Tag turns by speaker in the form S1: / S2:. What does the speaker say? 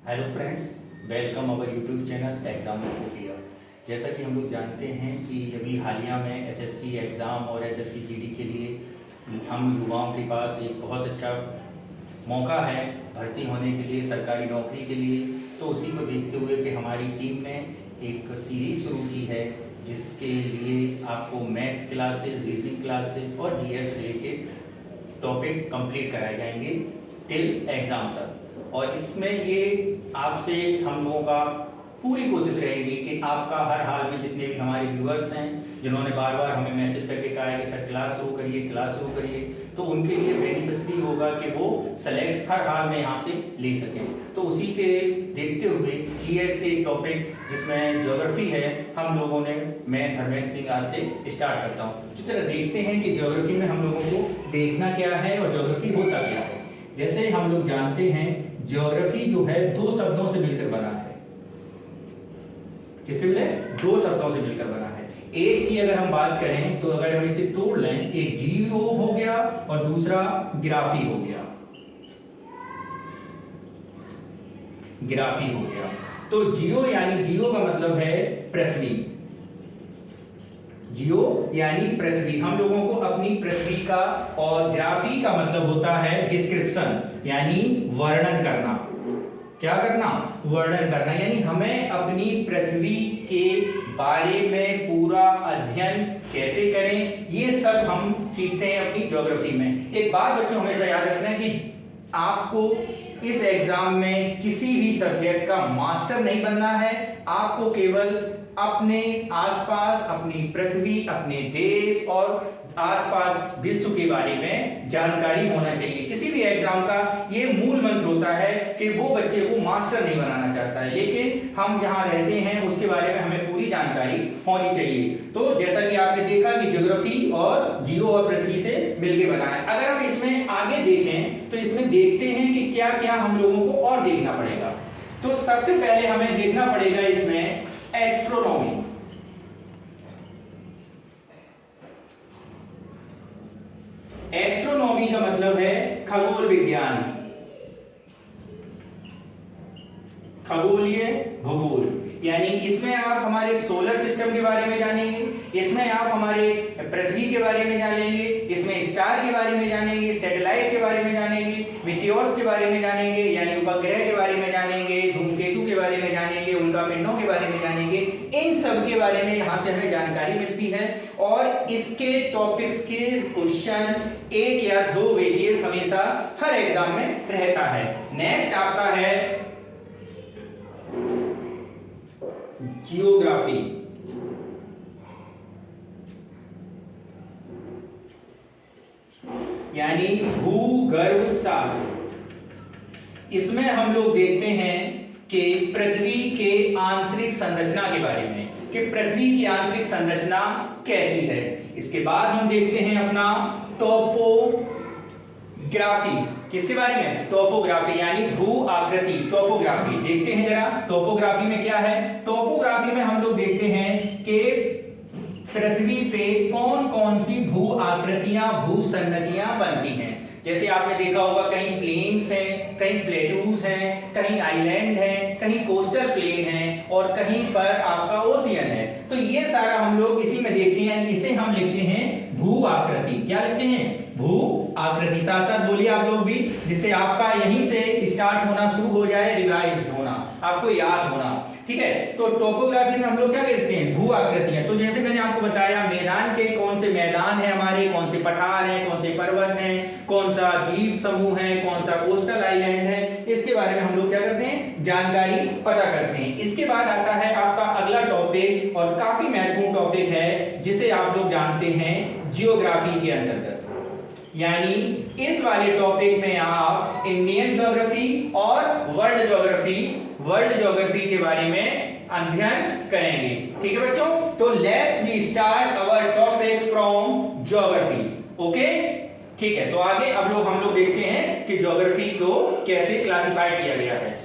S1: Hello friends, welcome our YouTube channel exam clear. जैसा कि हम लोग जानते हैं कि अभी हालिया में एसएससी एग्ज़ाम और एसएससी जीडी के लिए हम युवाओं के पास एक बहुत अच्छा मौका है भर्ती होने के लिए, सरकारी नौकरी के लिए। तो उसी को देखते हुए कि हमारी टीम ने एक सीरीज़ शुरू की है जिसके लिए आपको मैथ्स क्लासेस, रीजनिंग क्लासेस और जीएस रिलेटेड टॉपिक कंप्लीट कराए जाएंगे टिल एग्ज़ाम तक। और इसमें ये आपसे हम लोगों का पूरी कोशिश रहेगी कि आपका हर हाल में जितने भी हमारे व्यूअर्स हैं जिन्होंने बार बार हमें मैसेज करके कहा है कि सर क्लास शुरू करिए, तो उनके लिए बेनिफिशियरी होगा कि वो सेलेक्ट हर हाल में यहाँ से ले सकें। तो उसी के देखते हुए जीएस के टॉपिक जिसमें ज्योग्राफी है, हम लोगों ने, मैं धर्मेंद्र सिंह आज से स्टार्ट करता हूँ। तो जरा देखते हैं कि ज्योग्राफी में हम लोगों को देखना क्या है और ज्योग्राफी होता क्या है। जैसे हम लोग जानते हैं ज्योग्राफी जो है दो शब्दों से मिलकर बना है। किससे मिले? दो शब्दों से मिलकर बना है। एक की अगर हम बात करें तो अगर हम इसे तोड़ लें, एक जियो हो गया और दूसरा ग्राफी हो गया। ग्राफी हो गया तो जियो यानी जियो का मतलब है पृथ्वी। जियो यानी पृथ्वी, हम लोगों को अपनी पृथ्वी का, और ग्राफी का मतलब होता है डिस्क्रिप्शन यानी वर्णन करना। क्या करना? वर्णन करना, यानी हमें अपनी पृथ्वी के बारे में पूरा अध्ययन कैसे करें, ये सब हम सीखते हैं अपनी ज्योग्राफी में। एक बात बच्चों हमेशा याद रखना है कि आपको इस एग्जाम में किसी भी सब्जेक्ट का मास्टर नहीं बनना है। आपको केवल अपने आसपास, अपनी पृथ्वी, अपने देश और आसपास विश्व के बारे में जानकारी होना चाहिए। किसी भी एग्जाम का ये मूल मंत्र होता है कि वो बच्चे को मास्टर नहीं बनाना चाहता है, लेकिन हम जहां रहते हैं उसके बारे में हमें पूरी जानकारी होनी चाहिए। तो जैसा कि आपने देखा कि ज्योग्राफी और जियो और पृथ्वी से मिलकर बना है। अगर हम इसमें आगे देखें तो इसमें देखते हैं कि क्या क्या हम लोगों को और देखना पड़ेगा। तो सबसे पहले हमें देखना पड़ेगा इसमें एस्ट्रोनॉमी। एस्ट्रोनॉमी का मतलब है खगोल विज्ञान, खगोलीय भूगोल। यानी इसमें आप हमारे सोलर सिस्टम के बारे में जानेंगे, इसमें आप हमारे पृथ्वी के बारे में जानेंगे, इसमें स्टार के बारे में जानेंगे, सैटेलाइट के बारे में जानेंगे, मीटियोर्स के बारे में जानेंगे यानी उपग्रह के बारे में जानेंगे, धूमकेतु के बारे में जानेंगे, उनका पिंडों के बारे में जानेंगे। इन सब के बारे में यहाँ से हमें जानकारी मिलती है और इसके टॉपिक्स के क्वेश्चन एक या दो वेरिएस हमेशा हर एग्जाम में रहता है। नेक्स्ट आपका है जियोग्राफी। यानी भूगर्भ शास्त्र। इसमें हम लोग देखते हैं कि पृथ्वी के आंतरिक संरचना के बारे में, कि पृथ्वी की आंतरिक संरचना कैसी है। इसके बाद हम देखते हैं अपना टोपोग्राफी। किसके बारे में? टोपोग्राफी यानी भू आकृति, टोपोग्राफी। देखते हैं जरा टोपोग्राफी में क्या है। टोपोग्राफी में हम लोग देखते हैं कि पृथ्वी पे कौन कौन सी भू आकृतियां, भू संगतियां बनती हैं। जैसे आपने देखा होगा कहीं प्लेन्स हैं, कहीं प्लेटूज हैं, कहीं आइलैंड हैं, कहीं कोस्टल प्लेन है और कहीं पर आपका ओशियन है। तो ये सारा हम लोग इसी में देखते हैं। इसे हम लिखते हैं भू आकृति। क्या लिखते हैं? भू आकृति। साथ साथ बोलिए आप लोग भी, जिससे आपका यहीं से स्टार्ट होना शुरू हो जाए, रिवाइज होना, आपको याद होना। ठीक है, तो टोपोग्राफी में हम लोग क्या करते हैं? भू आकृतियां। तो जैसे मैंने आपको बताया मैदान के कौन से मैदान है हमारे, कौन से पठार हैं, कौन से पर्वत हैं, कौन सा द्वीप समूह है, कौन सा कोस्टल आइलैंड है, इसके बारे में हम लोग क्या करते हैं? जानकारी पता करते हैं। इसके बाद आता है आपका अगला टॉपिक और काफी महत्वपूर्ण टॉपिक है जिसे आप लोग जानते हैं जियोग्राफी के अंतर्गत। यानी इस वाले टॉपिक में आप इंडियन ज्योग्राफी और वर्ल्ड ज्योग्राफी के बारे में अध्ययन करेंगे। ठीक है बच्चों, तो let's we start our topics from geography. Okay, ठीक है। तो आगे अब हम लोग देखते हैं कि ज्योग्राफी को कैसे क्लासिफाई किया गया है।